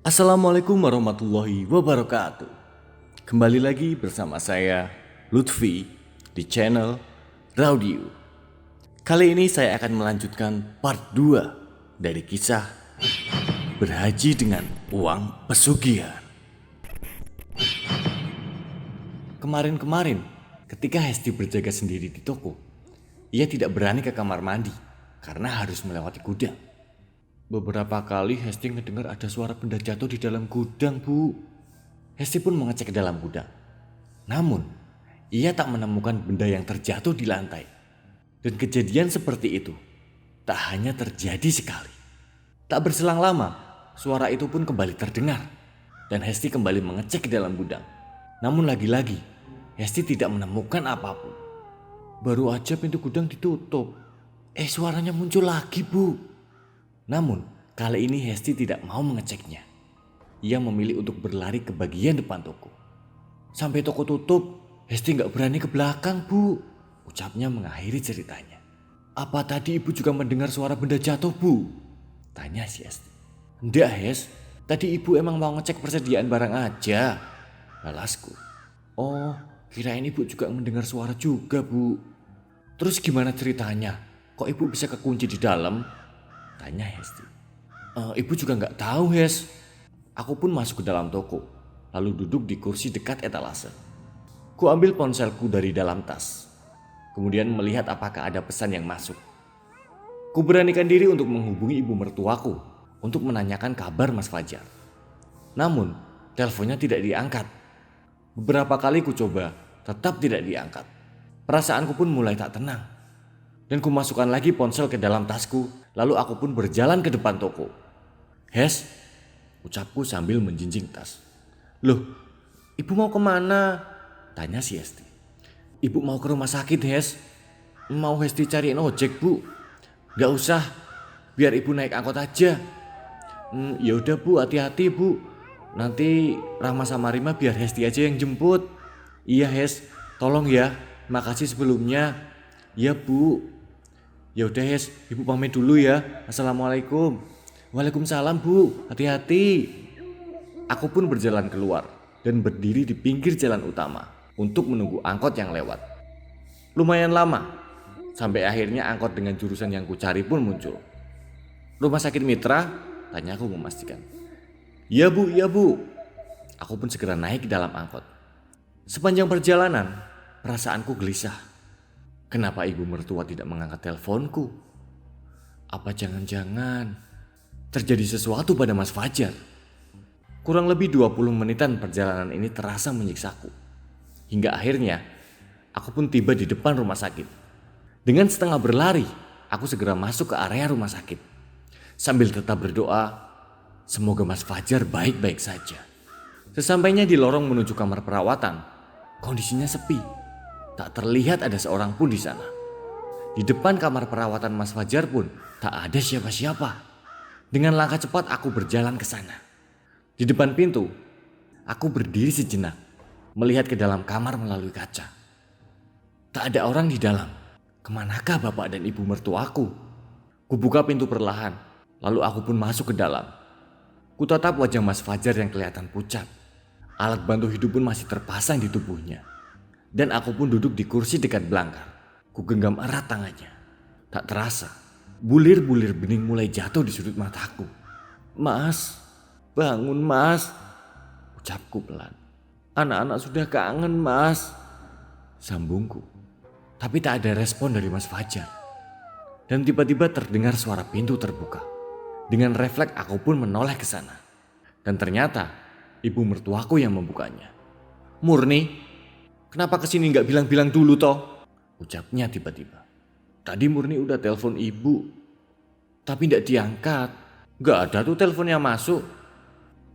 Assalamualaikum warahmatullahi wabarakatuh. Kembali lagi bersama saya Lutfi di channel Raudio. Kali ini saya akan melanjutkan part 2 dari kisah berhaji dengan uang pesugihan. Kemarin-kemarin ketika Hesti berjaga sendiri di toko, ia tidak berani ke kamar mandi karena harus melewati gudang. Beberapa kali Hesti mendengar ada suara benda jatuh di dalam gudang, Bu. Hesti pun mengecek ke dalam gudang. Namun, ia tak menemukan benda yang terjatuh di lantai. Dan kejadian seperti itu tak hanya terjadi sekali. Tak berselang lama, suara itu pun kembali terdengar. Dan Hesti kembali mengecek ke dalam gudang. Namun lagi-lagi, Hesti tidak menemukan apapun. Baru aja pintu gudang ditutup. Suaranya muncul lagi, Bu. Namun, kali ini Hesti tidak mau mengeceknya. Ia memilih untuk berlari ke bagian depan toko. Sampai toko tutup, Hesti gak berani ke belakang, Bu. Ucapnya mengakhiri ceritanya. Apa tadi ibu juga mendengar suara benda jatuh, Bu? Tanya si Hesti. Ndak, Hes. Tadi ibu emang mau ngecek persediaan barang aja. Balasku. Oh, kirain ibu juga mendengar suara juga, Bu. Terus gimana ceritanya? Kok ibu bisa kekunci di dalam? Tanya Hesti. Ibu juga gak tahu, Hes. Aku pun masuk ke dalam toko, lalu duduk di kursi dekat etalase. Ku ambil ponselku dari dalam tas, kemudian melihat apakah ada pesan yang masuk. Ku beranikan diri untuk menghubungi ibu mertuaku untuk menanyakan kabar Mas Fajar. Namun, teleponnya tidak diangkat. Beberapa kali ku coba, tetap tidak diangkat. Perasaanku pun mulai tak tenang. Dan ku masukkan lagi ponsel ke dalam tasku, lalu aku pun berjalan ke depan toko. Hes, ucapku sambil menjinjing tas. Loh, ibu mau kemana? Tanya si Hesti. Ibu mau ke rumah sakit, Hes. Mau Hesti cariin ojek, Bu? Gak usah, biar ibu naik angkot aja. Ya udah, Bu, hati-hati, Bu. Nanti Rahma sama Rima biar Hesti aja yang jemput. Iya, Hes, tolong ya. Makasih sebelumnya. Ya, Bu. Ya udah, Hes, ibu pamit dulu ya. Assalamualaikum. Waalaikumsalam, Bu. Hati-hati. Aku pun berjalan keluar dan berdiri di pinggir jalan utama untuk menunggu angkot yang lewat. Lumayan lama, sampai akhirnya angkot dengan jurusan yang kucari pun muncul. Rumah sakit Mitra? Tanya aku memastikan. Ya, Bu, ya, Bu. Aku pun segera naik ke dalam angkot. Sepanjang perjalanan, perasaanku gelisah. Kenapa ibu mertua tidak mengangkat teleponku? Apa jangan-jangan terjadi sesuatu pada Mas Fajar? Kurang lebih 20 menitan perjalanan ini terasa menyiksaku. Hingga akhirnya aku pun tiba di depan rumah sakit. Dengan setengah berlari, aku segera masuk ke area rumah sakit. Sambil tetap berdoa, semoga Mas Fajar baik-baik saja. Sesampainya di lorong menuju kamar perawatan, kondisinya sepi. Tak terlihat ada seorang pun di sana. Di depan kamar perawatan Mas Fajar pun tak ada siapa-siapa. Dengan langkah cepat aku berjalan ke sana. Di depan pintu, aku berdiri sejenak, melihat ke dalam kamar melalui kaca. Tak ada orang di dalam. Kemanakah bapak dan ibu mertuaku? Kubuka pintu perlahan, lalu aku pun masuk ke dalam. Kutatap wajah Mas Fajar yang kelihatan pucat. Alat bantu hidup pun masih terpasang di tubuhnya. Dan aku pun duduk di kursi dekat belangkar. Ku genggam erat tangannya. Tak terasa, bulir-bulir bening mulai jatuh di sudut mataku. Mas, bangun Mas, ucapku pelan. Anak-anak sudah kangen Mas, sambungku. Tapi tak ada respon dari Mas Fajar. Dan tiba-tiba terdengar suara pintu terbuka. Dengan refleks aku pun menoleh ke sana. Dan ternyata ibu mertuaku yang membukanya. Murni, kenapa kesini gak bilang-bilang dulu toh? Ucapnya tiba-tiba. Tadi Murni udah telepon ibu, tapi gak diangkat. Gak ada tuh telepon yang masuk.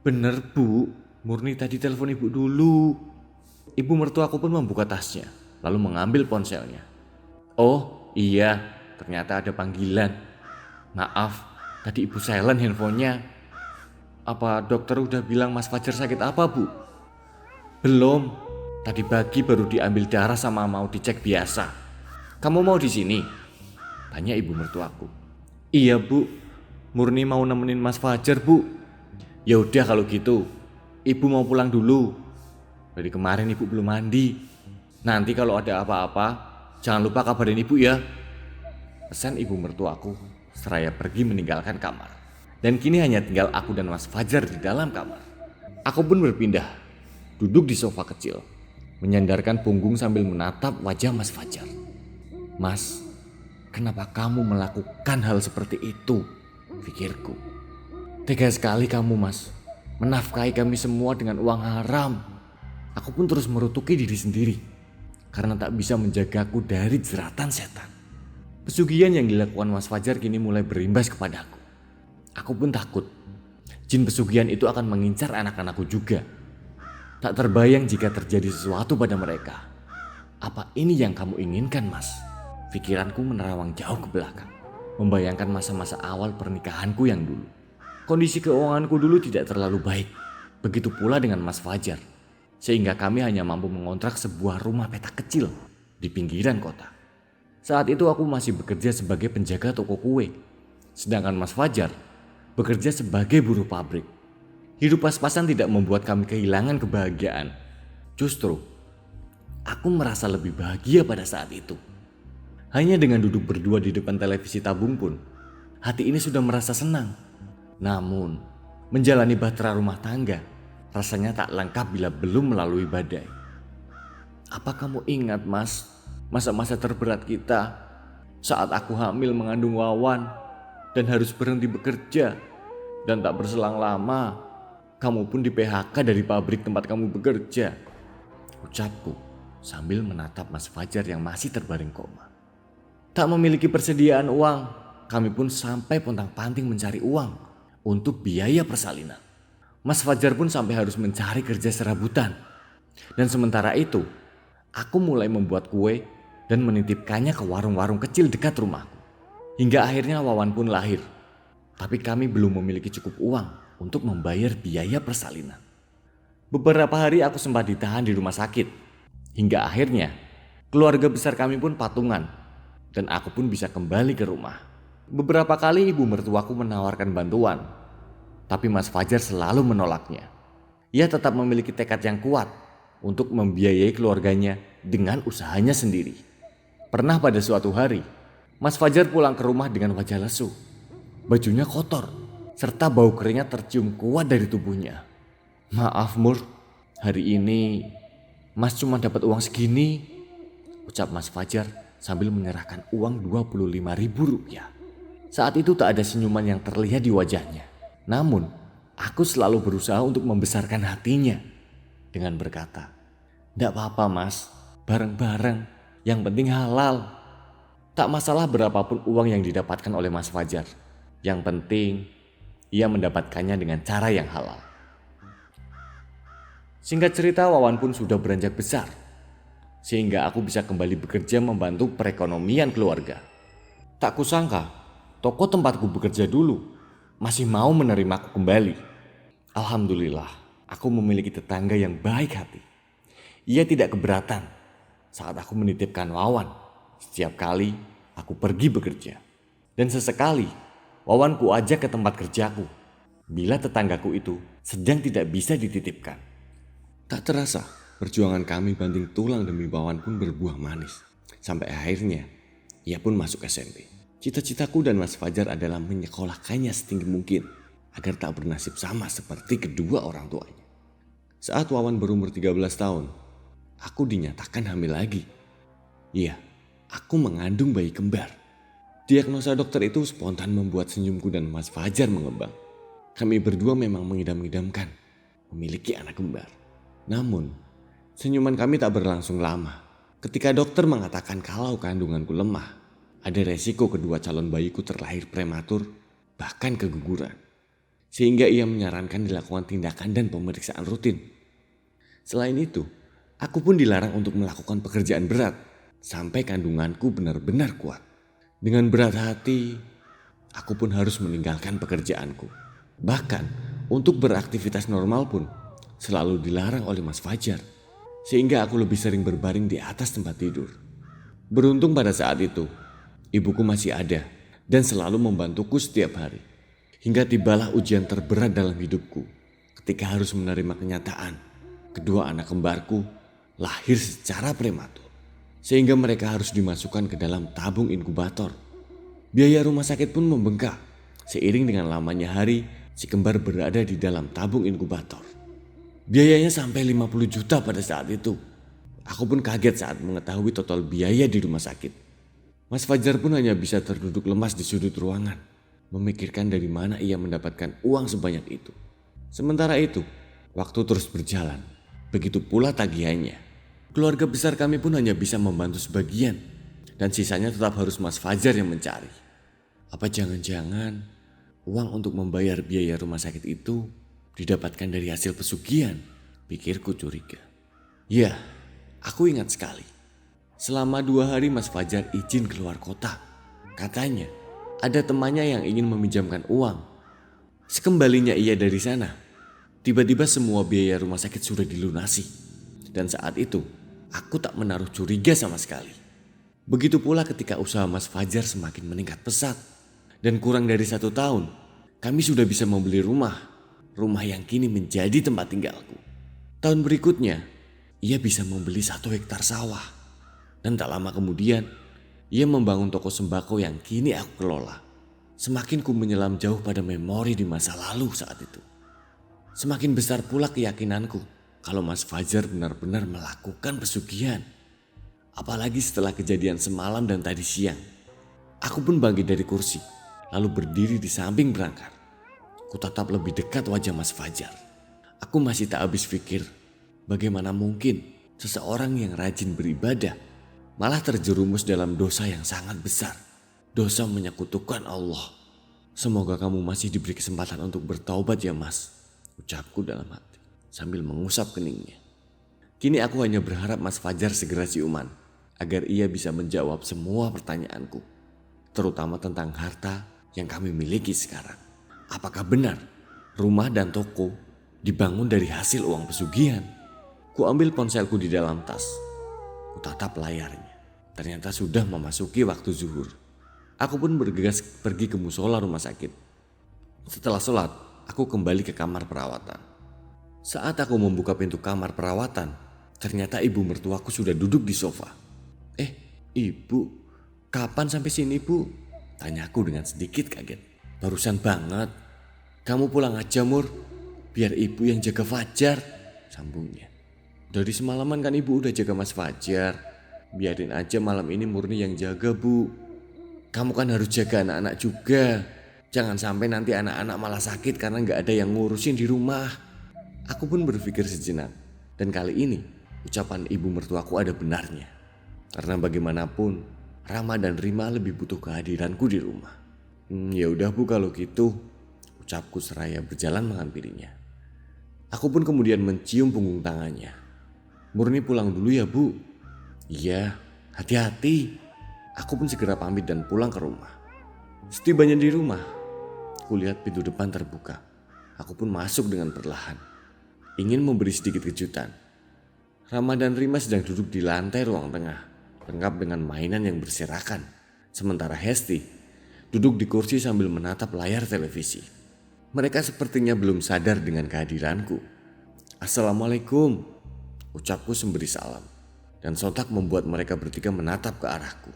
Bener, Bu, Murni tadi telepon ibu dulu. Ibu mertuaku pun membuka tasnya, lalu mengambil ponselnya. Oh iya, ternyata ada panggilan. Maaf, tadi ibu silent handphonenya. Apa dokter udah bilang Mas Fajar sakit apa, Bu? Belum. Tadi pagi baru diambil darah sama mau dicek biasa. Kamu mau di sini? Tanya ibu mertuaku. Iya, Bu. Murni mau nemenin Mas Fajar, Bu. Ya udah kalau gitu, ibu mau pulang dulu. Dari kemarin ibu belum mandi. Nanti kalau ada apa-apa, jangan lupa kabarin ibu ya. Pesan ibu mertuaku seraya pergi meninggalkan kamar. Dan kini hanya tinggal aku dan Mas Fajar di dalam kamar. Aku pun berpindah, duduk di sofa kecil, menyandarkan punggung sambil menatap wajah Mas Fajar. Mas, kenapa kamu melakukan hal seperti itu? Pikirku. Tega sekali kamu, Mas. Menafkahi kami semua dengan uang haram. Aku pun terus merutuki diri sendiri karena tak bisa menjagaku dari jeratan setan. Pesugihan yang dilakukan Mas Fajar kini mulai berimbas kepadaku. Aku pun takut jin pesugihan itu akan mengincar anak-anakku juga. Tak terbayang jika terjadi sesuatu pada mereka. Apa ini yang kamu inginkan, Mas? Pikiranku menerawang jauh ke belakang, membayangkan masa-masa awal pernikahanku yang dulu. Kondisi keuanganku dulu tidak terlalu baik. Begitu pula dengan Mas Fajar. Sehingga kami hanya mampu mengontrak sebuah rumah petak kecil di pinggiran kota. Saat itu aku masih bekerja sebagai penjaga toko kue. Sedangkan Mas Fajar bekerja sebagai buruh pabrik. Hidup pas-pasan tidak membuat kami kehilangan kebahagiaan. Justru, aku merasa lebih bahagia pada saat itu. Hanya dengan duduk berdua di depan televisi tabung pun, hati ini sudah merasa senang. Namun, menjalani bahtera rumah tangga rasanya tak lengkap bila belum melalui badai. Apa kamu ingat, Mas, masa-masa terberat kita saat aku hamil mengandung Wawan dan harus berhenti bekerja, dan tak berselang lama kamu pun di PHK dari pabrik tempat kamu bekerja, ucapku sambil menatap Mas Fajar yang masih terbaring koma. Tak memiliki persediaan uang, kami pun sampai pontang-panting mencari uang untuk biaya persalinan. Mas Fajar pun sampai harus mencari kerja serabutan. Dan sementara itu, aku mulai membuat kue dan menitipkannya ke warung-warung kecil dekat rumahku. Hingga akhirnya Wawan pun lahir. Tapi kami belum memiliki cukup uang untuk membayar biaya persalinan. Beberapa hari aku sempat ditahan di rumah sakit. Hingga akhirnya keluarga besar kami pun patungan dan aku pun bisa kembali ke rumah. Beberapa kali ibu mertuaku menawarkan bantuan, tapi Mas Fajar selalu menolaknya. Ia tetap memiliki tekad yang kuat untuk membiayai keluarganya dengan usahanya sendiri. Pernah pada suatu hari, Mas Fajar pulang ke rumah dengan wajah lesu. Bajunya kotor, serta bau keringat tercium kuat dari tubuhnya. Maaf Mur, hari ini Mas cuma dapat uang segini, ucap Mas Fajar sambil menyerahkan uang Rp25.000. Saat itu tak ada senyuman yang terlihat di wajahnya. Namun, aku selalu berusaha untuk membesarkan hatinya dengan berkata, "Ndak apa-apa Mas, bareng-bareng, yang penting halal." Tak masalah berapapun uang yang didapatkan oleh Mas Fajar. Yang penting, ia mendapatkannya dengan cara yang halal. Singkat cerita, Wawan pun sudah beranjak besar, sehingga aku bisa kembali bekerja membantu perekonomian keluarga. Tak kusangka, toko tempatku bekerja dulu masih mau menerimaku kembali. Alhamdulillah, aku memiliki tetangga yang baik hati. Ia tidak keberatan saat aku menitipkan Wawan setiap kali aku pergi bekerja. Dan sesekali, Wawan ku ajak ke tempat kerjaku bila tetanggaku itu sedang tidak bisa dititipkan. Tak terasa, perjuangan kami banting tulang demi Wawan pun berbuah manis. Sampai akhirnya, ia pun masuk SMP. Cita-citaku dan Mas Fajar adalah menyekolahkannya setinggi mungkin agar tak bernasib sama seperti kedua orang tuanya. Saat Wawan berumur 13 tahun, aku dinyatakan hamil lagi. Iya, aku mengandung bayi kembar. Diagnosa dokter itu spontan membuat senyumku dan Mas Fajar mengembang. Kami berdua memang mengidam-idamkan memiliki anak kembar. Namun, senyuman kami tak berlangsung lama. Ketika dokter mengatakan kalau kandunganku lemah, ada resiko kedua calon bayiku terlahir prematur, bahkan keguguran. Sehingga ia menyarankan dilakukan tindakan dan pemeriksaan rutin. Selain itu, aku pun dilarang untuk melakukan pekerjaan berat sampai kandunganku benar-benar kuat. Dengan berat hati, aku pun harus meninggalkan pekerjaanku. Bahkan untuk beraktivitas normal pun selalu dilarang oleh Mas Fajar. Sehingga aku lebih sering berbaring di atas tempat tidur. Beruntung pada saat itu, ibuku masih ada dan selalu membantuku setiap hari. Hingga tibalah ujian terberat dalam hidupku ketika harus menerima kenyataan kedua anak kembarku lahir secara prematur. Sehingga mereka harus dimasukkan ke dalam tabung inkubator. Biaya rumah sakit pun membengkak seiring dengan lamanya hari si kembar berada di dalam tabung inkubator. Biayanya sampai 50 juta pada saat itu. Aku pun kaget saat mengetahui total biaya di rumah sakit. Mas Fajar pun hanya bisa terduduk lemas di sudut ruangan, memikirkan dari mana ia mendapatkan uang sebanyak itu. Sementara itu, waktu terus berjalan. Begitu pula tagihannya. Keluarga besar kami pun hanya bisa membantu sebagian, dan sisanya tetap harus Mas Fajar yang mencari. Apa jangan-jangan uang untuk membayar biaya rumah sakit itu didapatkan dari hasil pesugihan? Pikirku curiga. Ya, aku ingat sekali. Selama 2 hari Mas Fajar izin keluar kota. Katanya ada temannya yang ingin meminjamkan uang. Sekembalinya ia dari sana, tiba-tiba semua biaya rumah sakit sudah dilunasi. Dan saat itu, aku tak menaruh curiga sama sekali. Begitu pula ketika usaha Mas Fajar semakin meningkat pesat. Dan kurang dari 1 tahun, kami sudah bisa membeli rumah. Rumah yang kini menjadi tempat tinggalku. Tahun berikutnya, ia bisa membeli 1 hektar sawah. Dan tak lama kemudian, ia membangun toko sembako yang kini aku kelola. Semakin ku menyelam jauh pada memori di masa lalu saat itu. Semakin besar pula keyakinanku kalau Mas Fajar benar-benar melakukan pesugihan. Apalagi setelah kejadian semalam dan tadi siang. Aku pun bangkit dari kursi, lalu berdiri di samping berangkar. Ku tatap lebih dekat wajah Mas Fajar. Aku masih tak habis pikir, bagaimana mungkin seseorang yang rajin beribadah malah terjerumus dalam dosa yang sangat besar. Dosa menyekutukan Allah. Semoga kamu masih diberi kesempatan untuk bertaubat ya Mas, ucapku dalam hati sambil mengusap keningnya. Kini aku hanya berharap Mas Fajar segera siuman agar ia bisa menjawab semua pertanyaanku, terutama tentang harta yang kami miliki sekarang. Apakah benar rumah dan toko dibangun dari hasil uang pesugihan? Ku ambil ponselku di dalam tas. Ku tatap layarnya. Ternyata sudah memasuki waktu zuhur. Aku pun bergegas pergi ke musola rumah sakit. Setelah sholat, aku kembali ke kamar perawatan. Saat aku membuka pintu kamar perawatan, ternyata ibu mertuaku sudah duduk di sofa. Ibu, kapan sampai sini bu? Tanyaku dengan sedikit kaget. Barusan banget. Kamu pulang aja Mur, biar ibu yang jaga Fajar, sambungnya. Dari semalaman kan ibu udah jaga Mas Fajar. Biarin aja malam ini Murni yang jaga bu. Kamu kan harus jaga anak-anak juga. Jangan sampai nanti anak-anak malah sakit karena gak ada yang ngurusin di rumah. Aku pun berpikir sejenak. Dan kali ini ucapan ibu mertuaku ada benarnya. Karena bagaimanapun Rama dan Rima lebih butuh kehadiranku di rumah. Ya udah bu kalau gitu, ucapku seraya berjalan menghampirinya. Aku pun kemudian mencium punggung tangannya. Murni pulang dulu ya bu. Iya, hati-hati. Aku pun segera pamit dan pulang ke rumah. Setibanya di rumah, kulihat pintu depan terbuka. Aku pun masuk dengan perlahan, ingin memberi sedikit kejutan. Rama dan Rima sedang duduk di lantai ruang tengah, lengkap dengan mainan yang berserakan. Sementara Hesti duduk di kursi sambil menatap layar televisi. Mereka sepertinya belum sadar dengan kehadiranku. Assalamualaikum, ucapku sembari salam. Dan sontak membuat mereka bertiga menatap ke arahku.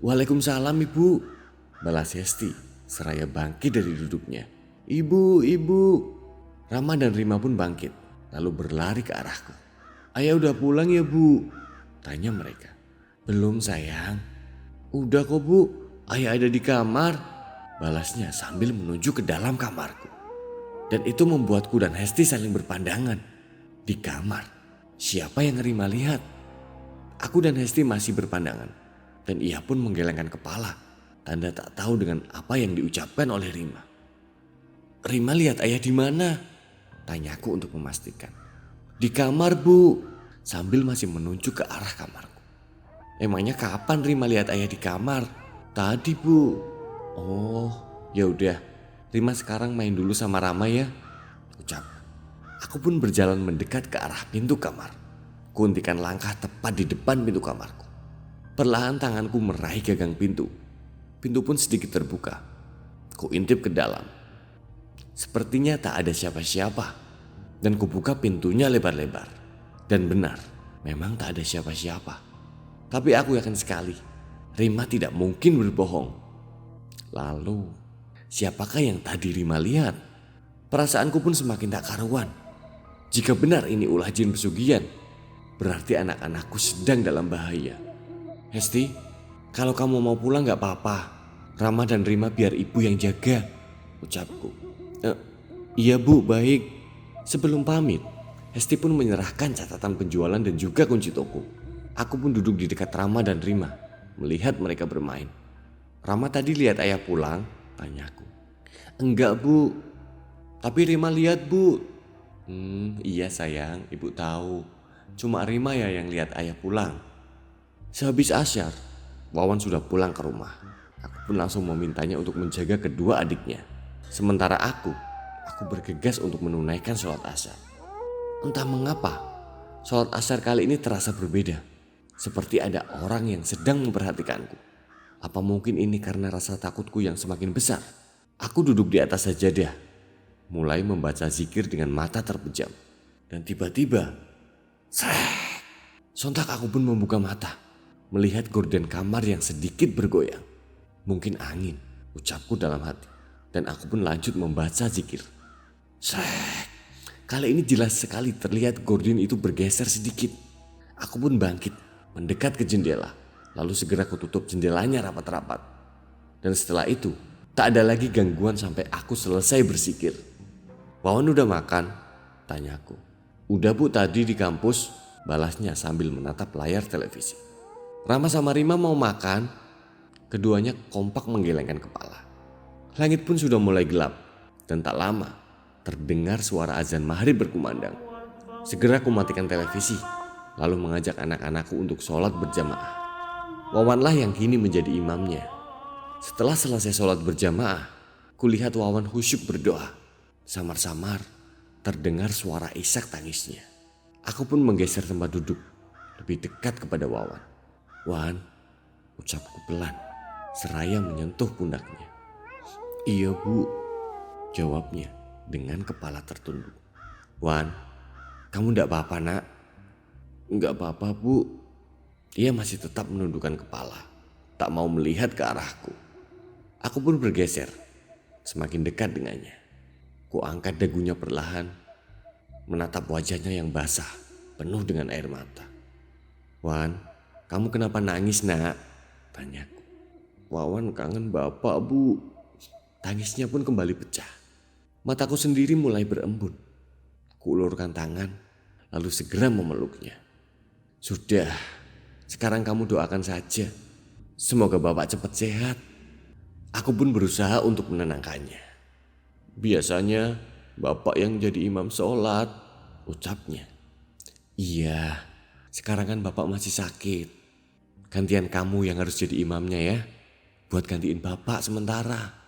Waalaikumsalam ibu, balas Hesti seraya bangkit dari duduknya. Ibu. Rama dan Rima pun bangkit lalu berlari ke arahku. Ayah udah pulang ya bu? Tanya mereka. Belum sayang. Udah kok bu, ayah ada di kamar, balasnya sambil menuju ke dalam kamarku. Dan itu membuatku dan Hesti saling berpandangan. Di kamar, siapa yang Rima lihat? Aku dan Hesti masih berpandangan, dan ia pun menggelengkan kepala, tanda tak tahu dengan apa yang diucapkan oleh Rima. Rima lihat ayah di mana? Tanyaku untuk memastikan. Di kamar bu, sambil masih menunjuk ke arah kamarku. Emangnya kapan Rima lihat ayah di kamar? Tadi bu. Oh, ya udah. Rima sekarang main dulu sama Rama ya, ucap. Aku pun berjalan mendekat ke arah pintu kamar. Kuhentikan langkah tepat di depan pintu kamarku. Perlahan tanganku meraih gagang pintu. Pintu pun sedikit terbuka. Kuintip ke dalam. Sepertinya tak ada siapa-siapa. Dan kubuka pintunya lebar-lebar. Dan benar, memang tak ada siapa-siapa. Tapi aku yakin sekali, Rima tidak mungkin berbohong. Lalu, siapakah yang tadi Rima lihat? Perasaanku pun semakin tak karuan. Jika benar ini ulah jin pesugihan, berarti anak-anakku sedang dalam bahaya. Hesti, kalau kamu mau pulang gak apa-apa. Rama dan Rima biar ibu yang jaga, ucapku. Iya bu, baik. Sebelum pamit, Hesti pun menyerahkan catatan penjualan dan juga kunci toko. Aku pun duduk di dekat Rama dan Rima, melihat mereka bermain. Rama tadi lihat ayah pulang, tanyaku. Enggak bu, tapi Rima lihat bu. Iya sayang, ibu tahu. Cuma Rima ya yang lihat ayah pulang. Sehabis asyar, Wawan sudah pulang ke rumah. Aku pun langsung memintanya untuk menjaga kedua adiknya. Sementara aku bergegas untuk menunaikan sholat asyar. Entah mengapa, sholat asyar kali ini terasa berbeda. Seperti ada orang yang sedang memperhatikanku. Apa mungkin ini karena rasa takutku yang semakin besar? Aku duduk di atas sajadah, mulai membaca zikir dengan mata terpejam. Dan tiba-tiba, sontak aku pun membuka mata, melihat gorden kamar yang sedikit bergoyang. Mungkin angin, ucapku dalam hati. Dan aku pun lanjut membaca zikir. Kali ini jelas sekali terlihat gorden itu bergeser sedikit. Aku pun bangkit, mendekat ke jendela. Lalu segera kututup jendelanya rapat-rapat. Dan setelah itu, tak ada lagi gangguan sampai aku selesai berzikir. Wawan udah makan? Tanyaku. Udah bu, tadi di kampus, balasnya sambil menatap layar televisi. Rama sama Rima mau makan? Keduanya kompak menggelengkan kepala. Langit pun sudah mulai gelap. Dan tak lama, terdengar suara azan maghrib berkumandang. Segera aku matikan televisi, lalu mengajak anak-anakku untuk sholat berjamaah. Wawanlah yang kini menjadi imamnya. Setelah selesai sholat berjamaah, kulihat Wawan khusyuk berdoa. Samar-samar terdengar suara isak tangisnya. Aku pun menggeser tempat duduk, lebih dekat kepada Wawan. Wan, ucapku pelan, seraya menyentuh pundaknya. Iya bu, jawabnya dengan kepala tertunduk. Wan, kamu ndak apa-apa nak? Enggak apa-apa bu. Ia masih tetap menundukkan kepala, tak mau melihat ke arahku. Aku pun bergeser, semakin dekat dengannya. Ku angkat dagunya perlahan, menatap wajahnya yang basah, penuh dengan air mata. Wan, kamu kenapa nangis nak? Tanyaku. Wawan kangen bapak bu. Tangisnya pun kembali pecah. Mataku sendiri mulai berembun. Ku ulurkan tangan, lalu segera memeluknya. Sudah, sekarang kamu doakan saja. Semoga bapak cepat sehat. Aku pun berusaha untuk menenangkannya. Biasanya bapak yang jadi imam sholat, ucapnya. Iya, sekarang kan bapak masih sakit. Gantian kamu yang harus jadi imamnya ya, buat gantiin bapak sementara.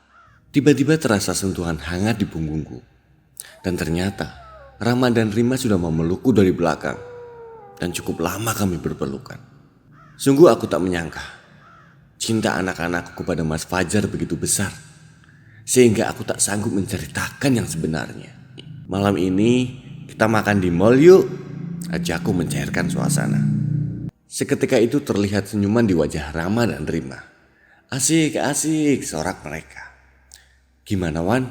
Tiba-tiba terasa sentuhan hangat di punggungku. Dan ternyata Rama dan Rima sudah memelukku dari belakang. Dan cukup lama kami berpelukan. Sungguh aku tak menyangka cinta anak-anakku kepada Mas Fajar begitu besar, sehingga aku tak sanggup menceritakan yang sebenarnya. Malam ini kita makan di mall yuk, ajakku mencairkan suasana. Seketika itu terlihat senyuman di wajah Rama dan Rima. Asik-asik, sorak mereka. Gimana Wan?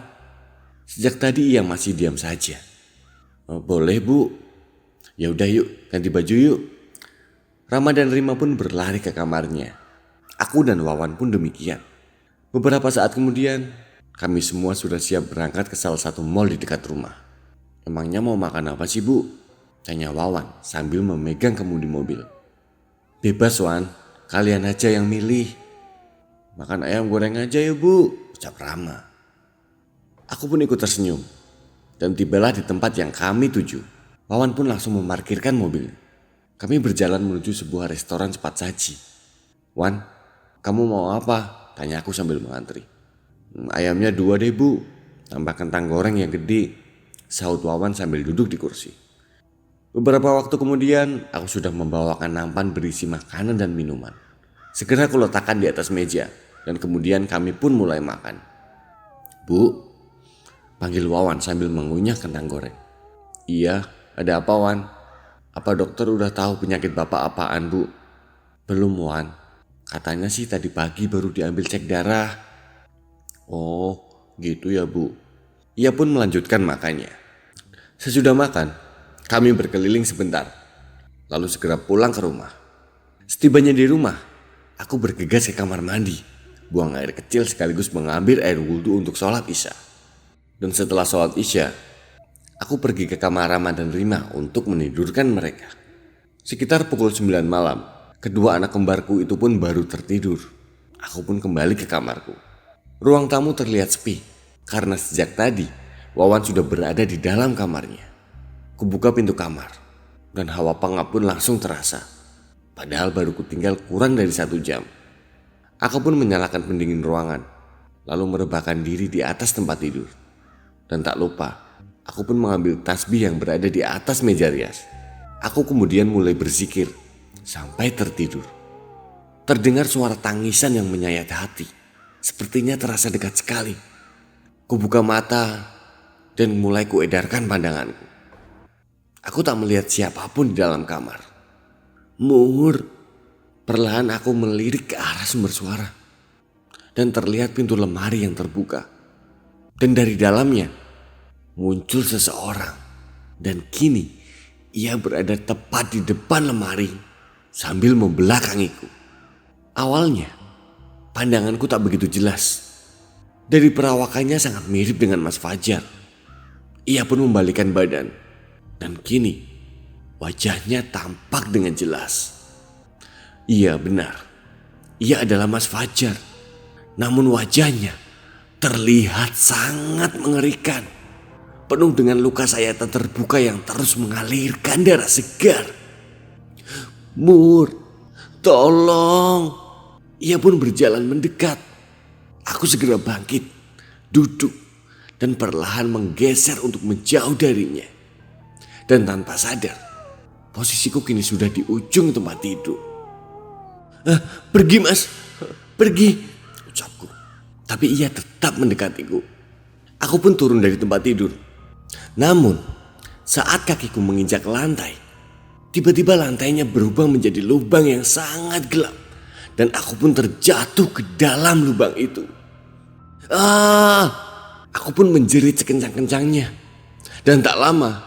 Sejak tadi ia masih diam saja. Boleh bu. Ya udah yuk, ganti baju yuk. Rama dan Rima pun berlari ke kamarnya. Aku dan Wawan pun demikian. Beberapa saat kemudian, kami semua sudah siap berangkat ke salah satu mall di dekat rumah. Emangnya mau makan apa sih bu? Tanya Wawan sambil memegang kemudi mobil. Bebas Wan, kalian aja yang milih. Makan ayam goreng aja ya bu, ucap Rama. Aku pun ikut tersenyum. Dan tibalah di tempat yang kami tuju. Wawan pun langsung memarkirkan mobil. Kami berjalan menuju sebuah restoran cepat saji. Wan, kamu mau apa? Tanya aku sambil mengantri. Ayamnya 2 deh bu, tambah kentang goreng yang gede, sahut Wawan sambil duduk di kursi. Beberapa waktu kemudian aku sudah membawakan nampan berisi makanan dan minuman. Segera aku letakkan di atas meja dan kemudian kami pun mulai makan. Bu, Panggil Wawan sambil mengunyah kentang goreng. Iya, ada apa Wan? Apa dokter udah tahu penyakit bapak apaan bu? Belum Wan, katanya sih tadi pagi baru diambil cek darah. Oh gitu ya bu. Ia pun melanjutkan makannya. Sesudah makan, kami berkeliling sebentar, lalu segera pulang ke rumah. Setibanya di rumah, aku bergegas ke kamar mandi, buang air kecil sekaligus mengambil air wudhu untuk sholat isya. Dan setelah sholat isya, aku pergi ke kamar Rama dan Rima untuk menidurkan mereka. Sekitar pukul 9 malam, kedua anak kembarku itu pun baru tertidur. Aku pun kembali ke kamarku. Ruang tamu terlihat sepi, karena sejak tadi Wawan sudah berada di dalam kamarnya. Kubuka pintu kamar, dan hawa pengap pun langsung terasa. Padahal baru kutinggal kurang dari 1 jam. Aku pun menyalakan pendingin ruangan, lalu merebahkan diri di atas tempat tidur. Dan tak lupa, aku pun mengambil tasbih yang berada di atas meja rias. Aku kemudian mulai berzikir sampai tertidur. Terdengar suara tangisan yang menyayat hati. Sepertinya terasa dekat sekali. Kubuka mata dan mulai kuedarkan pandanganku. Aku tak melihat siapapun di dalam kamar. Mur, perlahan aku melirik ke arah sumber suara. Dan terlihat pintu lemari yang terbuka. Dan dari dalamnya muncul seseorang. Dan kini ia berada tepat di depan lemari sambil membelakangiku. Awalnya pandanganku tak begitu jelas. Dari perawakannya sangat mirip dengan Mas Fajar. Ia pun membalikkan badan. Dan kini wajahnya tampak dengan jelas. Iya benar, ia adalah Mas Fajar. Namun wajahnya terlihat sangat mengerikan, penuh dengan luka sayatan terbuka yang terus mengalirkan darah segar. Mur, tolong. Ia pun berjalan mendekat. Aku segera bangkit, duduk, dan perlahan menggeser untuk menjauh darinya. Dan tanpa sadar, posisiku kini sudah di ujung tempat tidur. Pergi mas, pergi, ucapku. Tapi ia tetap mendekatiku. Aku pun turun dari tempat tidur. Namun, saat kakiku menginjak lantai, tiba-tiba lantainya berubah menjadi lubang yang sangat gelap. Dan aku pun terjatuh ke dalam lubang itu. Aku pun menjerit sekencang-kencangnya. Dan tak lama,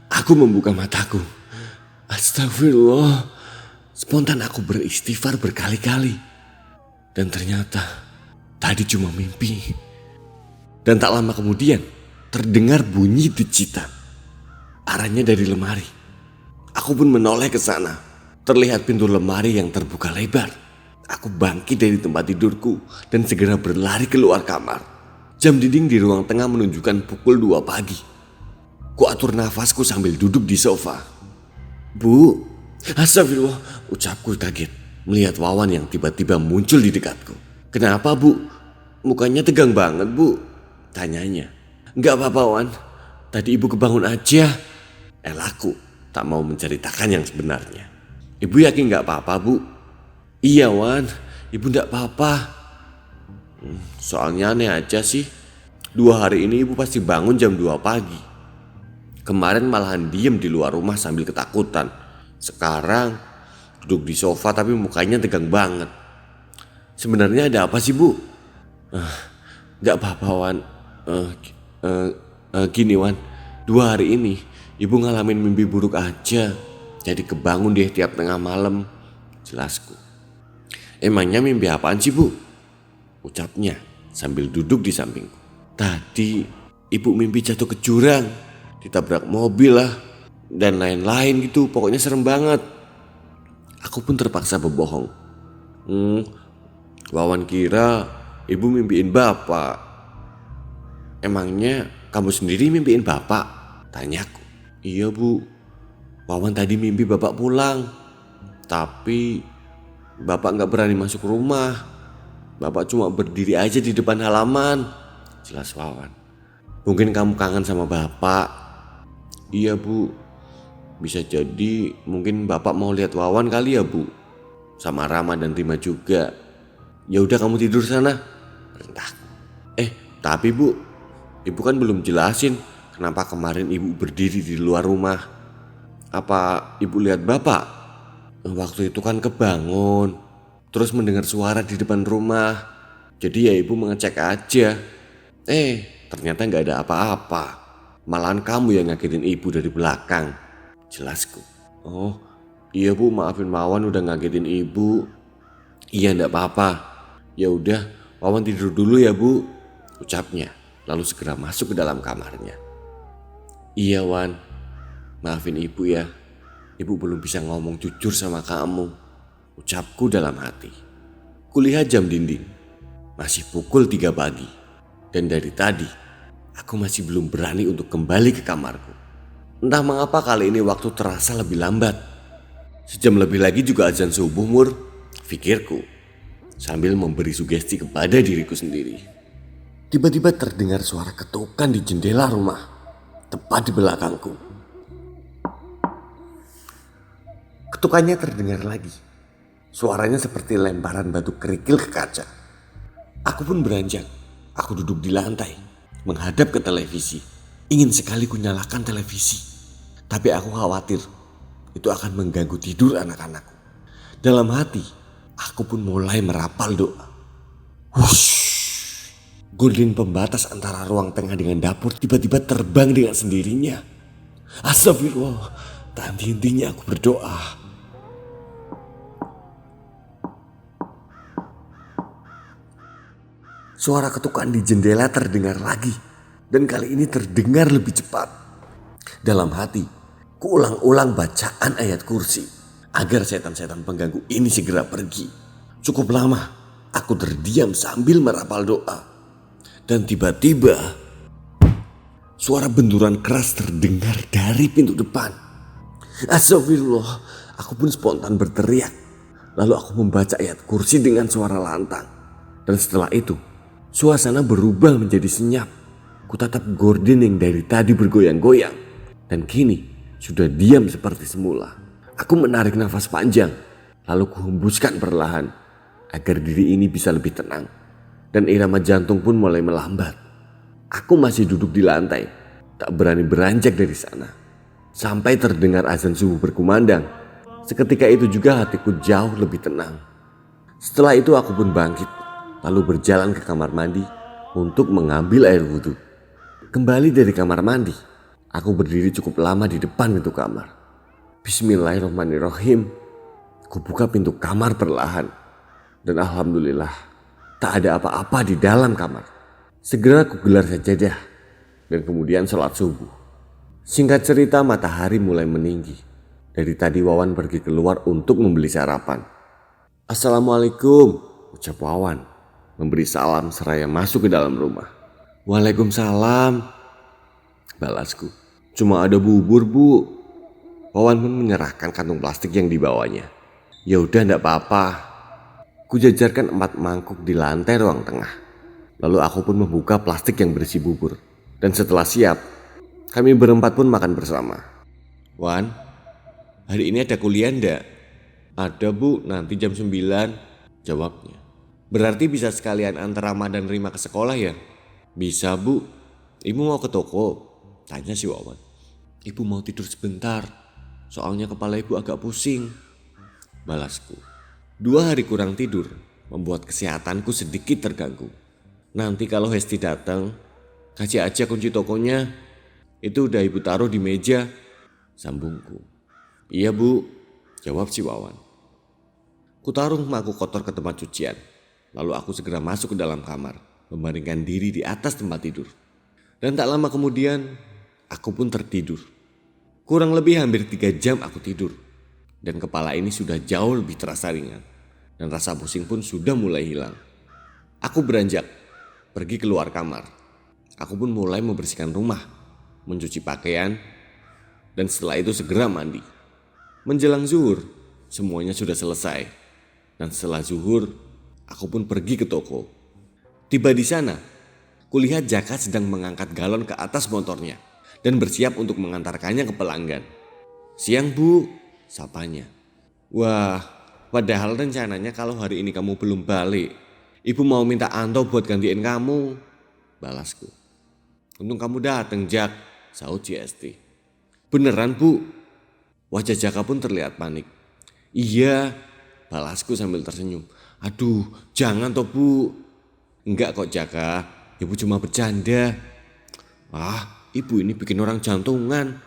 aku membuka mataku. Astagfirullah. Spontan aku beristighfar berkali-kali. Dan ternyata tadi cuma mimpi. Dan tak lama kemudian terdengar bunyi decitan. Arahnya dari lemari. Aku pun menoleh ke sana. Terlihat pintu lemari yang terbuka lebar. Aku bangkit dari tempat tidurku dan segera berlari keluar kamar. Jam dinding di ruang tengah menunjukkan pukul 2 pagi. Kuatur nafasku sambil duduk di sofa. Bu, astagfirullah, ucapku kaget melihat Wawan yang tiba-tiba muncul di dekatku. Kenapa bu? Mukanya tegang banget bu, tanyanya. Enggak apa-apa Wan, tadi ibu kebangun aja. Elahku tak mau menceritakan yang sebenarnya. Ibu yakin gak apa-apa bu? Iya Wan, ibu gak apa-apa. Soalnya aneh aja sih. 2 hari ini ibu pasti bangun jam 2 pagi. Kemarin malahan diem di luar rumah sambil ketakutan. Sekarang duduk di sofa tapi mukanya tegang banget. Sebenarnya ada apa sih bu? Gak apa-apa Wan. Gini Wan, 2 hari ini ibu ngalamin mimpi buruk aja. Jadi kebangun deh tiap tengah malam, jelasku. Emangnya mimpi apaan sih bu? Ucapnya sambil duduk di sampingku. Tadi ibu mimpi jatuh ke jurang, ditabrak mobil lah, dan lain-lain gitu. Pokoknya serem banget. Aku pun terpaksa berbohong. Wawan kira ibu mimpiin bapak. Emangnya kamu sendiri mimpiin bapak? Tanyaku. Iya bu, Wawan tadi mimpi bapak pulang. Tapi bapak gak berani masuk rumah. Bapak cuma berdiri aja di depan halaman, jelas Wawan. Mungkin kamu kangen sama bapak. Iya bu, bisa jadi mungkin bapak mau lihat Wawan kali ya bu. Sama Rama dan Rima juga. Ya udah kamu tidur sana, perintahku. Tapi Bu, Ibu kan belum jelasin kenapa kemarin Ibu berdiri di luar rumah. Apa Ibu lihat Bapak? Waktu itu kan kebangun, terus mendengar suara di depan rumah. Jadi ya Ibu mengecek aja. Ternyata gak ada apa-apa. Malahan kamu yang ngagetin Ibu dari belakang. Jelasku. Oh iya Bu, maafin Wawan udah ngagetin Ibu. Iya gak apa-apa. Ya udah, Wawan tidur dulu ya Bu, ucapnya, lalu segera masuk ke dalam kamarnya. Iya Wan, maafin Ibu ya. Ibu belum bisa ngomong jujur sama kamu, ucapku dalam hati. Kulihat jam dinding, masih pukul 3 pagi. Dan dari tadi, aku masih belum berani untuk kembali ke kamarku. Entah mengapa kali ini waktu terasa lebih lambat. Sejam lebih lagi juga azan subuh Mur, pikirku, sambil memberi sugesti kepada diriku sendiri. Tiba-tiba terdengar suara ketukan di jendela rumah, tepat di belakangku. Ketukannya terdengar lagi. Suaranya seperti lemparan batu kerikil ke kaca. Aku pun beranjak. Aku duduk di lantai, menghadap ke televisi. Ingin sekali ku nyalakan televisi. Tapi aku khawatir itu akan mengganggu tidur anak-anakku. Dalam hati, aku pun mulai merapal doa. Wush. Gorden pembatas antara ruang tengah dengan dapur tiba-tiba terbang dengan sendirinya. Astagfirullah, tak henti-hentinya aku berdoa. Suara ketukan di jendela terdengar lagi, dan kali ini terdengar lebih cepat. Dalam hati, ku ulang-ulang bacaan ayat kursi agar setan-setan pengganggu ini segera pergi. Cukup lama, aku terdiam sambil merapal doa. Dan tiba-tiba, suara benturan keras terdengar dari pintu depan. Astagfirullah, aku pun spontan berteriak. Lalu aku membaca ayat kursi dengan suara lantang. Dan setelah itu, suasana berubah menjadi senyap. Kutatap gorden yang dari tadi bergoyang-goyang dan kini sudah diam seperti semula. Aku menarik nafas panjang, lalu kuhembuskan perlahan agar diri ini bisa lebih tenang. Dan irama jantung pun mulai melambat. Aku masih duduk di lantai, tak berani beranjak dari sana. Sampai terdengar azan subuh berkumandang. Seketika itu juga hatiku jauh lebih tenang. Setelah itu aku pun bangkit, lalu berjalan ke kamar mandi untuk mengambil air wudhu. Kembali dari kamar mandi, aku berdiri cukup lama di depan pintu kamar. Bismillahirrahmanirrahim. Ku buka pintu kamar perlahan. Dan alhamdulillah, tak ada apa-apa di dalam kamar. Segera aku gelar sajadah dan kemudian sholat subuh. Singkat cerita, matahari mulai meninggi. Dari tadi Wawan pergi keluar untuk membeli sarapan. Assalamualaikum, ucap Wawan, memberi salam seraya masuk ke dalam rumah. Waalaikumsalam, balasku. Cuma ada bubur Bu. Wawan pun menyerahkan kantung plastik yang dibawanya. Ya udah, ndak apa-apa. Kujajarkan 4 mangkuk di lantai ruang tengah. Lalu aku pun membuka plastik yang berisi bubur. Dan setelah siap, kami berempat pun makan bersama. Wan, hari ini ada kuliah ndak? Ada Bu, nanti jam 9, jawabnya. Berarti bisa sekalian antar Rama dan Rima ke sekolah ya? Bisa Bu. Ibu mau ke toko? Tanya si Wawan. Ibu mau tidur sebentar, soalnya kepala ibu agak pusing, balasku. 2 hari kurang tidur membuat kesehatanku sedikit terganggu. Nanti kalau Hesti datang, kasih aja kunci tokonya. Itu udah ibu taruh di meja, sambungku. Iya Bu, jawab si Wawan. Kutaruh mangkuk kotor ke tempat cucian. Lalu aku segera masuk ke dalam kamar, membaringkan diri di atas tempat tidur. Dan tak lama kemudian, aku pun tertidur. Kurang lebih hampir 3 jam aku tidur. Dan kepala ini sudah jauh lebih terasa ringan. Dan rasa pusing pun sudah mulai hilang. Aku beranjak, pergi keluar kamar. Aku pun mulai membersihkan rumah, mencuci pakaian, dan setelah itu segera mandi. Menjelang zuhur, semuanya sudah selesai. Dan setelah zuhur, aku pun pergi ke toko. Tiba di sana, kulihat Jaka sedang mengangkat galon ke atas motornya dan bersiap untuk mengantarkannya ke pelanggan. Siang Bu, sapanya. Wah, padahal rencananya kalau hari ini kamu belum balik, ibu mau minta Anto buat gantiin kamu. balasku. Untung kamu dateng, Jak, sahut si Hesti. Beneran, Bu? Wajah Jaka pun terlihat panik. Iya, balasku sambil tersenyum. Aduh, jangan toh, Bu. Enggak kok, Jaka. Ibu cuma bercanda. Ah, ibu ini bikin orang jantungan.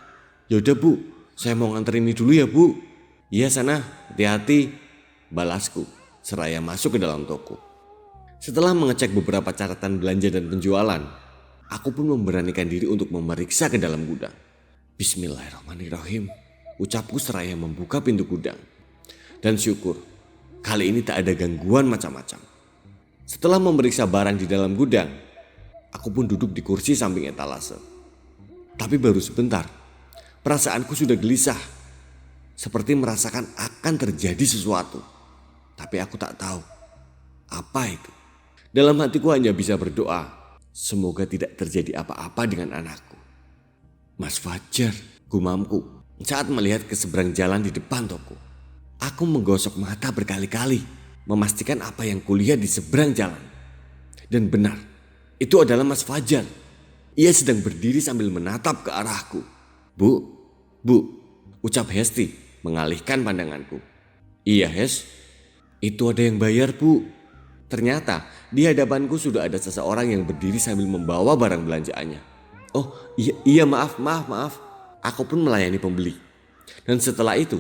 Yaudah, Bu, saya mau nganterin ini dulu ya, Bu. Iya sana, hati-hati, balasku seraya masuk ke dalam toko. Setelah mengecek beberapa catatan belanja dan penjualan, aku pun memberanikan diri untuk memeriksa ke dalam gudang. Bismillahirrahmanirrahim, ucapku seraya membuka pintu gudang. Dan syukur, kali ini tak ada gangguan macam-macam. Setelah memeriksa barang di dalam gudang, aku pun duduk di kursi samping etalase. Tapi baru sebentar, perasaanku sudah gelisah. Seperti merasakan akan terjadi sesuatu. Tapi aku tak tahu apa itu. Dalam hatiku hanya bisa berdoa, semoga tidak terjadi apa-apa dengan anakku. Mas Fajar, gumamku saat melihat ke seberang jalan di depan toko. Aku menggosok mata berkali-kali, memastikan apa yang kulihat di seberang jalan. Dan benar, itu adalah Mas Fajar. Ia sedang berdiri sambil menatap ke arahku. Bu, ucap Hesti mengalihkan pandanganku. Iya, Hes, itu ada yang bayar, Bu. Ternyata di hadapanku sudah ada seseorang yang berdiri sambil membawa barang belanjaannya. Oh iya maaf. Aku pun melayani pembeli. Dan setelah itu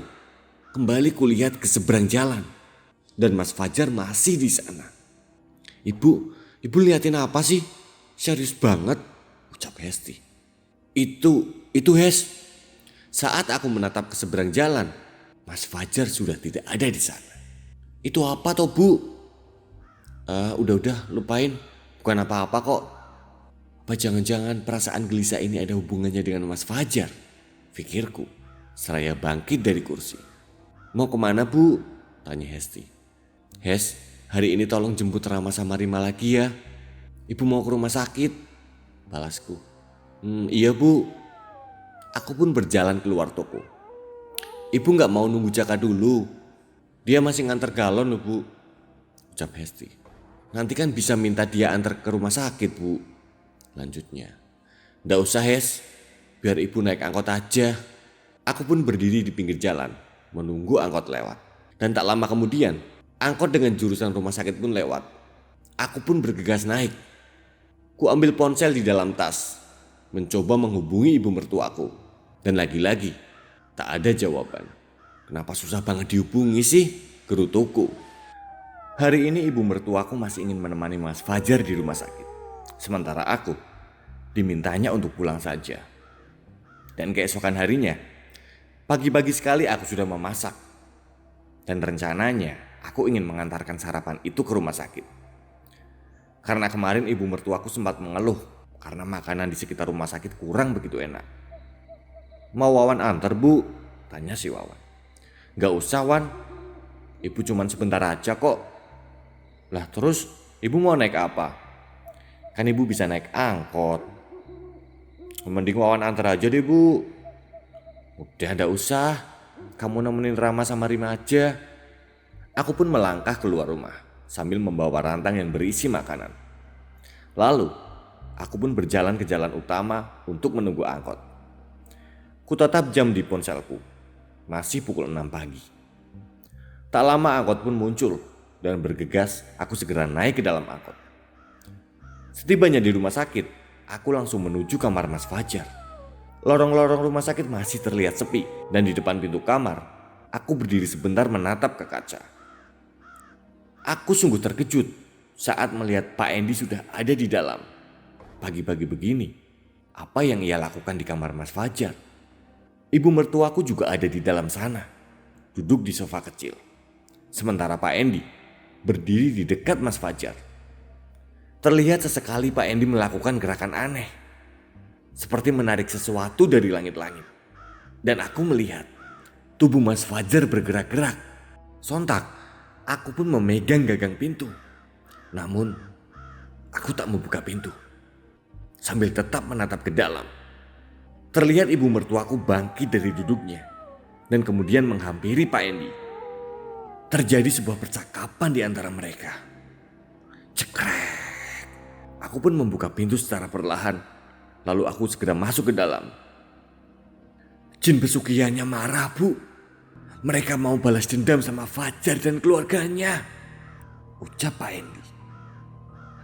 kembali kulihat ke seberang jalan. Dan Mas Fajar masih di sana. Ibu liatin apa sih? Serius banget, ucap Hesti. Itu Hes. Saat aku menatap ke seberang jalan, Mas Fajar sudah tidak ada di sana. Itu apa toh, Bu? Udah lupain. Bukan apa-apa kok. Apa jangan-jangan perasaan gelisah ini ada hubungannya dengan Mas Fajar? Pikirku seraya bangkit dari kursi. Mau kemana, Bu? Tanya Hesti. Hes, hari ini tolong jemput Rama sama Rima lagi ya. Ibu mau ke rumah sakit, balasku. Iya, Bu. Aku pun berjalan keluar toko. Ibu gak mau nunggu Jaka dulu. Dia masih nganter galon loh, Bu, ucap Hesti. Nanti kan bisa minta dia antar ke rumah sakit, Bu, lanjutnya. Nggak usah, Hes, biar ibu naik angkot aja. Aku pun berdiri di pinggir jalan menunggu angkot lewat. Dan tak lama kemudian angkot dengan jurusan rumah sakit pun lewat. Aku pun bergegas naik. Ku ambil ponsel di dalam tas, mencoba menghubungi ibu mertuaku. Dan lagi-lagi tak ada jawaban. Kenapa susah banget dihubungi sih? Gerutuku. Hari ini ibu mertuaku masih ingin menemani Mas Fajar di rumah sakit. Sementara aku dimintanya untuk pulang saja. Dan keesokan harinya, pagi-pagi sekali aku sudah memasak. Dan rencananya aku ingin mengantarkan sarapan itu ke rumah sakit. Karena kemarin ibu mertuaku sempat mengeluh karena makanan di sekitar rumah sakit kurang begitu enak. Mau Wawan antar, Bu? Tanya si Wawan. Gak usah, Wan. Ibu cuman sebentar aja kok. Lah terus ibu mau naik apa? Kan ibu bisa naik angkot. Mending Wawan antar aja deh, Bu. Udah gak usah. Kamu nemenin Rama sama Rima aja. Aku pun melangkah keluar rumah sambil membawa rantang yang berisi makanan. Lalu aku pun berjalan ke jalan utama untuk menunggu angkot. Kutatap jam di ponselku. Masih pukul 6 pagi. Tak lama angkot pun muncul dan bergegas aku segera naik ke dalam angkot. Setibanya di rumah sakit, aku langsung menuju kamar Mas Fajar. Lorong-lorong rumah sakit masih terlihat sepi dan di depan pintu kamar, aku berdiri sebentar menatap ke kaca. Aku sungguh terkejut saat melihat Pak Endi sudah ada di dalam. Pagi-pagi begini, apa yang ia lakukan di kamar Mas Fajar? Ibu mertuaku juga ada di dalam sana, duduk di sofa kecil. Sementara Pak Endi berdiri di dekat Mas Fajar. Terlihat sesekali Pak Endi melakukan gerakan aneh, seperti menarik sesuatu dari langit-langit. Dan aku melihat tubuh Mas Fajar bergerak-gerak. Sontak, aku pun memegang gagang pintu. Namun, aku tak membuka pintu. Sambil tetap menatap ke dalam. Terlihat ibu mertuaku bangkit dari duduknya dan kemudian menghampiri Pak Endi. Terjadi sebuah percakapan di antara mereka. Cekrek. Aku pun membuka pintu secara perlahan. Lalu aku segera masuk ke dalam. Jin pesugihannya marah, Bu. Mereka mau balas dendam sama Fajar dan keluarganya, ucap Pak Endi.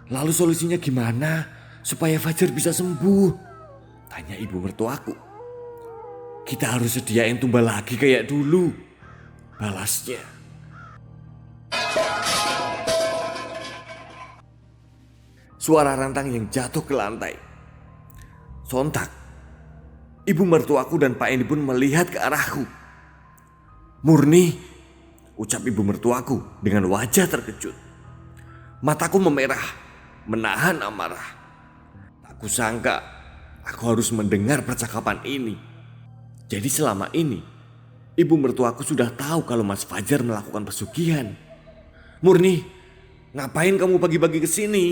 Lalu solusinya gimana supaya Fajar bisa sembuh? Tanya ibu mertuaku. Kita harus sediain tumbal lagi kayak dulu, balasnya. Suara rantang yang jatuh ke lantai. Sontak, ibu mertuaku dan Pak Endi pun melihat ke arahku. Murni, ucap ibu mertuaku dengan wajah terkejut. Mataku memerah, menahan amarah. Tak kusangka aku harus mendengar percakapan ini. Jadi selama ini, ibu mertuaku sudah tahu kalau Mas Fajar melakukan pesugihan. Murni, ngapain kamu pagi-pagi kesini?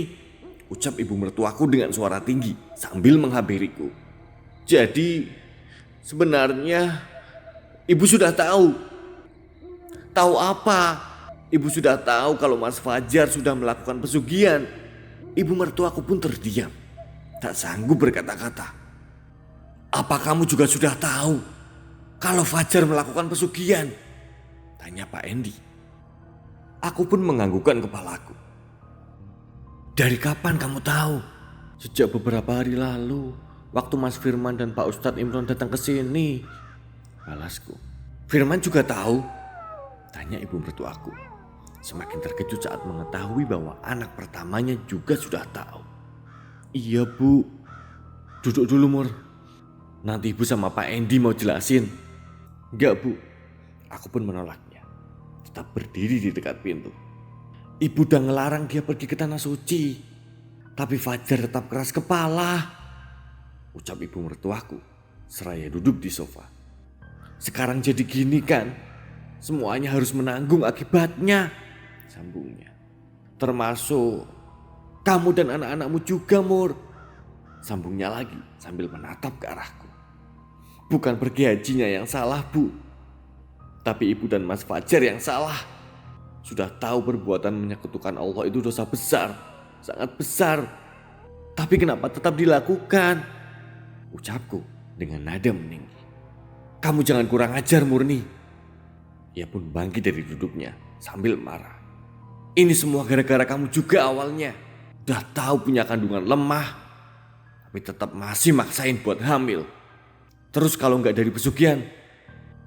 Ucap ibu mertuaku dengan suara tinggi sambil menghabiriku. Jadi sebenarnya ibu sudah tahu. Tahu apa? Ibu sudah tahu kalau Mas Fajar sudah melakukan pesugihan. Ibu mertuaku pun terdiam, tak sanggup berkata-kata. Apa kamu juga sudah tahu kalau Fajar melakukan pesugihan? Tanya Pak Endi. Aku pun menganggukkan kepalaku. Dari kapan kamu tahu? Sejak beberapa hari lalu, waktu Mas Firman dan Pak Ustadz Imron datang ke sini, balasku. Firman juga tahu? Tanya ibu mertuaku. Semakin terkejut saat mengetahui bahwa anak pertamanya juga sudah tahu. Iya, Bu. Duduk dulu, Mur. Nanti ibu sama Pak Endi mau jelasin. Enggak, Bu. Aku pun menolaknya. Tetap berdiri di dekat pintu. Ibu udah ngelarang dia pergi ke tanah suci. Tapi Fajar tetap keras kepala, ucap ibu mertuaku seraya duduk di sofa. Sekarang jadi gini kan, semuanya harus menanggung akibatnya, sambungnya. Termasuk kamu dan anak-anakmu juga, Mur. Sambungnya lagi sambil menatap ke arahku. Bukan pergi hajinya yang salah, Bu. Tapi ibu dan Mas Fajar yang salah. Sudah tahu perbuatan menyekutukan Allah itu dosa besar, sangat besar. Tapi kenapa tetap dilakukan? Ucapku dengan nada meninggi. Kamu jangan kurang ajar, Murni. Ia pun bangkit dari duduknya sambil marah. Ini semua gara-gara kamu juga awalnya. Udah tahu punya kandungan lemah, tapi tetap masih maksain buat hamil. Terus kalau nggak dari pesugihan,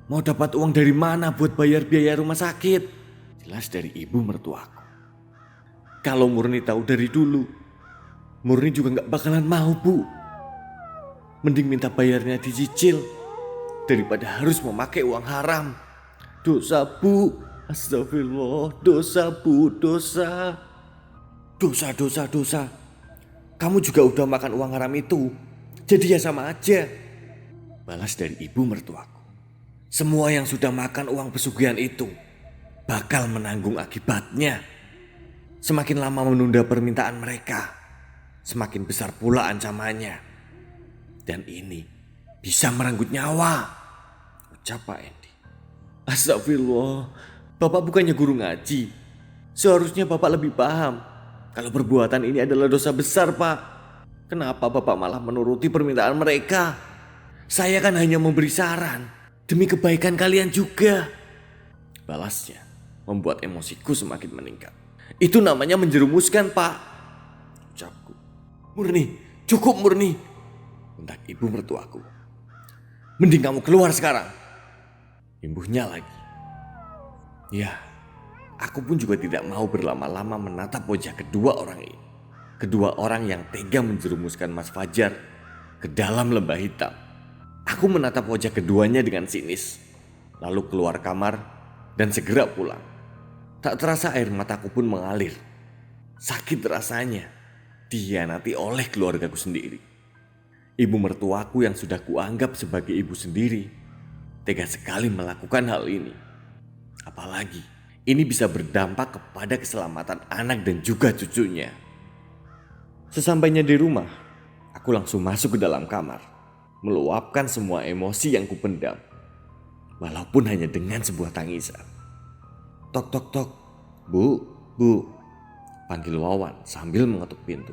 mau dapat uang dari mana buat bayar biaya rumah sakit? Jelas dari ibu mertuaku. Kalau Murni tahu dari dulu, Murni juga gak bakalan mau, Bu. Mending minta bayarnya dicicil daripada harus memakai uang haram. Dosa, Bu. Astagfirullah. Dosa, Bu. Dosa. Dosa. Kamu juga udah makan uang haram itu. Jadi ya sama aja. Balas dari ibu mertuaku. Semua yang sudah makan uang pesugihan itu bakal menanggung akibatnya. Semakin lama menunda permintaan mereka, semakin besar pula ancamannya. Dan ini bisa merenggut nyawa, ucap Pak Endi. Astagfirullah, Bapak bukannya guru ngaji. Seharusnya Bapak lebih paham kalau perbuatan ini adalah dosa besar, Pak. Kenapa Bapak malah menuruti permintaan mereka? Saya kan hanya memberi saran demi kebaikan kalian juga, balasnya. Membuat emosiku semakin meningkat. Itu namanya menjerumuskan, Pak, ucapku. Murni, cukup Murni, bentak ibu mertuaku. Mending kamu keluar sekarang, imbuhnya lagi. Ya, aku pun juga tidak mau berlama-lama menatap wajah kedua orang ini. Kedua orang yang tega menjerumuskan Mas Fajar ke dalam lembah hitam. Aku menatap wajah keduanya dengan sinis, lalu keluar kamar dan segera pulang. Tak terasa air mataku pun mengalir. Sakit rasanya dihianati oleh keluargaku sendiri. Ibu mertuaku yang sudah kuanggap sebagai ibu sendiri tega sekali melakukan hal ini. Apalagi ini bisa berdampak kepada keselamatan anak dan juga cucunya. Sesampainya di rumah, aku langsung masuk ke dalam kamar, meluapkan semua emosi yang kupendam, walaupun hanya dengan sebuah tangisan. Tok tok tok, Bu, panggil Wawan sambil mengetuk pintu.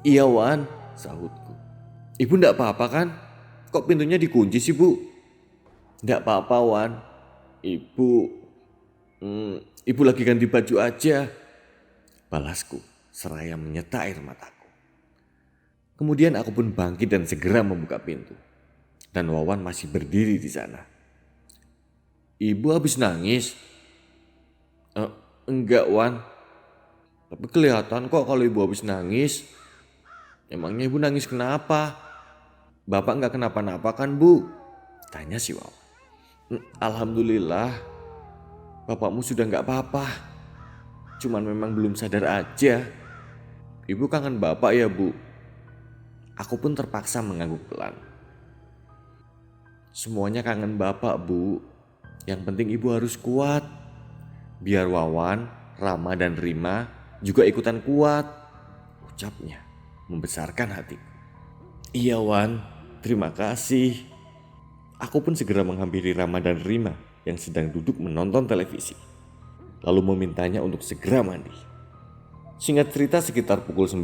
Iya Wan, sahutku. Ibu ndak apa-apa kan? Kok pintunya dikunci sih Bu? Ndak apa-apa Wan. Ibu, ibu lagi ganti baju aja. Balasku seraya menyeta air mataku. Kemudian aku pun bangkit dan segera membuka pintu. Dan Wawan masih berdiri di sana. Ibu habis nangis? Enggak Wan. Tapi kelihatan kok kalau ibu habis nangis. Emangnya ibu nangis kenapa? Bapak nggak kenapa-napa kan Bu? Tanya si Wawan. Alhamdulillah. Bapakmu sudah nggak apa-apa. Cuman memang belum sadar aja. Ibu kangen bapak ya Bu? Aku pun terpaksa mengangguk pelan. Semuanya kangen bapak Bu. Yang penting ibu harus kuat. Biar Wawan, Rama dan Rima juga ikutan kuat. Ucapnya membesarkan hatiku. Iya Wan, terima kasih. Aku pun segera menghampiri Rama dan Rima yang sedang duduk menonton televisi. Lalu memintanya untuk segera mandi. Singkat cerita sekitar pukul 9,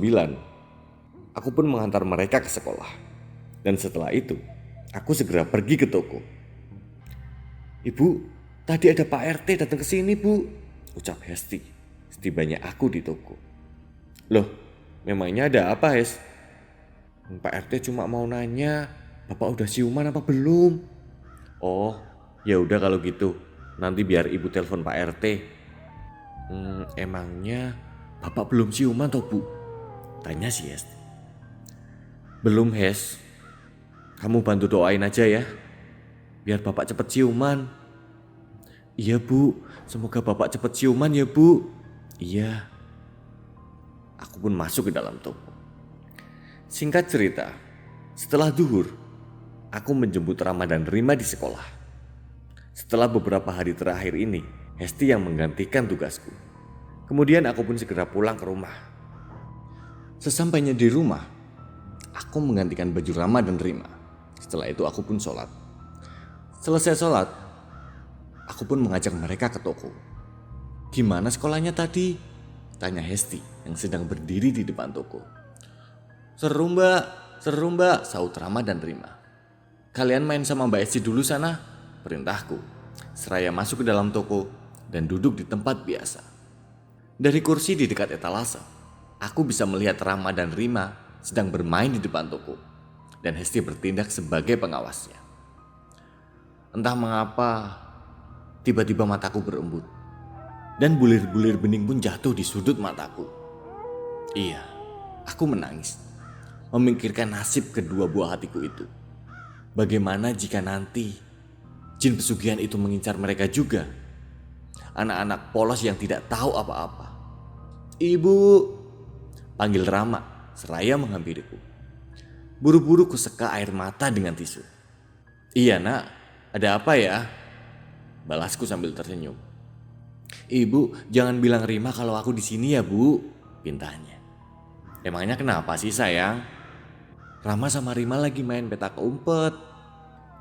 aku pun mengantar mereka ke sekolah. Dan setelah itu, aku segera pergi ke toko. Ibu, tadi ada Pak RT datang ke sini Bu, ucap Hesti setibanya aku di toko. Loh, memangnya ada apa Hes? Pak RT cuma mau nanya, Bapak udah siuman apa belum? Oh, ya udah kalau gitu, nanti biar ibu telepon Pak RT. Emangnya Bapak belum siuman toh Bu? Tanya si Hesti. Belum Hes, kamu bantu doain aja ya, biar Bapak cepet siuman. Iya Bu, semoga Bapak cepet siuman ya Bu. Iya. Aku pun masuk ke dalam toko. Singkat cerita, setelah duhur, aku menjemput Rama dan Rima di sekolah. Setelah beberapa hari terakhir ini, Hesti yang menggantikan tugasku. Kemudian aku pun segera pulang ke rumah. Sesampainya di rumah, aku menggantikan baju Rama dan Rima. Setelah itu aku pun sholat. Selesai sholat, aku pun mengajak mereka ke toko. Gimana sekolahnya tadi? Tanya Hesti yang sedang berdiri di depan toko. Seru mbak, saut Rama dan Rima. Kalian main sama Mbak Hesti dulu sana, perintahku. Seraya masuk ke dalam toko dan duduk di tempat biasa. Dari kursi di dekat etalase, aku bisa melihat Rama dan Rima sedang bermain di depan toko. Dan Hesti bertindak sebagai pengawasnya. Entah mengapa, tiba-tiba mataku berembut. Dan bulir-bulir bening pun jatuh di sudut mataku. Iya, aku menangis. Memikirkan nasib kedua buah hatiku itu. Bagaimana jika nanti jin pesugihan itu mengincar mereka juga? Anak-anak polos yang tidak tahu apa-apa. Ibu, panggil Rama seraya menghampiriku. Buru-buru kuseka air mata dengan tisu. Iya nak, ada apa ya? Balasku sambil tersenyum. Ibu, jangan bilang Rima kalau aku di sini ya Bu, pintanya. Emangnya kenapa sih sayang? Rama sama Rima lagi main petak umpet.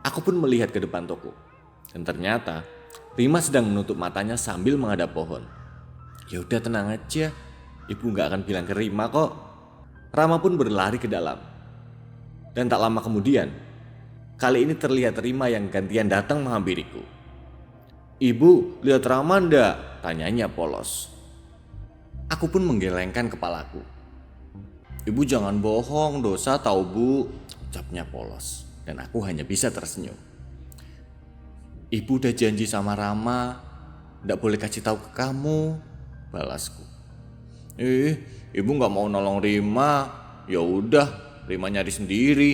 Aku pun melihat ke depan toko. Dan ternyata Rima sedang menutup matanya sambil menghadap pohon. Ya udah tenang aja, ibu gak akan bilang ke Rima kok. Rama pun berlari ke dalam. Dan tak lama kemudian, kali ini terlihat Rima yang gantian datang menghampiriku. Ibu, lihat Rama ndak? Tanyanya polos. Aku pun menggelengkan kepalaku. Ibu jangan bohong, dosa tahu Bu, ucapnya polos. Dan aku hanya bisa tersenyum. Ibu udah janji sama Rama, ndak boleh kasih tahu ke kamu, balasku. Ibu nggak mau nolong Rima, ya udah, Rima nyari sendiri,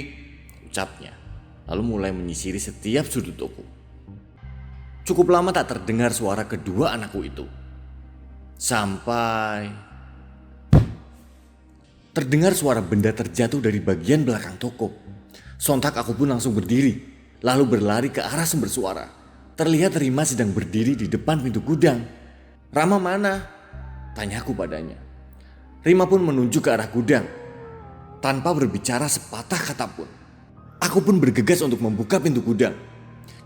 ucapnya. Lalu mulai menyisiri setiap sudut toko. Cukup lama tak terdengar suara kedua anakku itu. Sampai terdengar suara benda terjatuh dari bagian belakang toko. Sontak aku pun langsung berdiri, lalu berlari ke arah sumber suara. Terlihat Rima sedang berdiri di depan pintu gudang. Rama mana? Tanyaku padanya. Rima pun menunjuk ke arah gudang. Tanpa berbicara sepatah kata pun. Aku pun bergegas untuk membuka pintu gudang.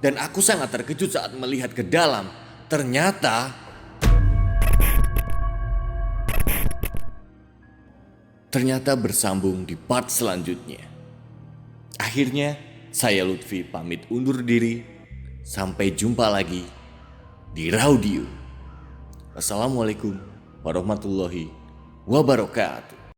Dan aku sangat terkejut saat melihat ke dalam. ternyata bersambung di part selanjutnya. Akhirnya, saya Lutfi pamit undur diri. Sampai jumpa lagi di Raudio. Wassalamualaikum warahmatullahi wabarakatuh.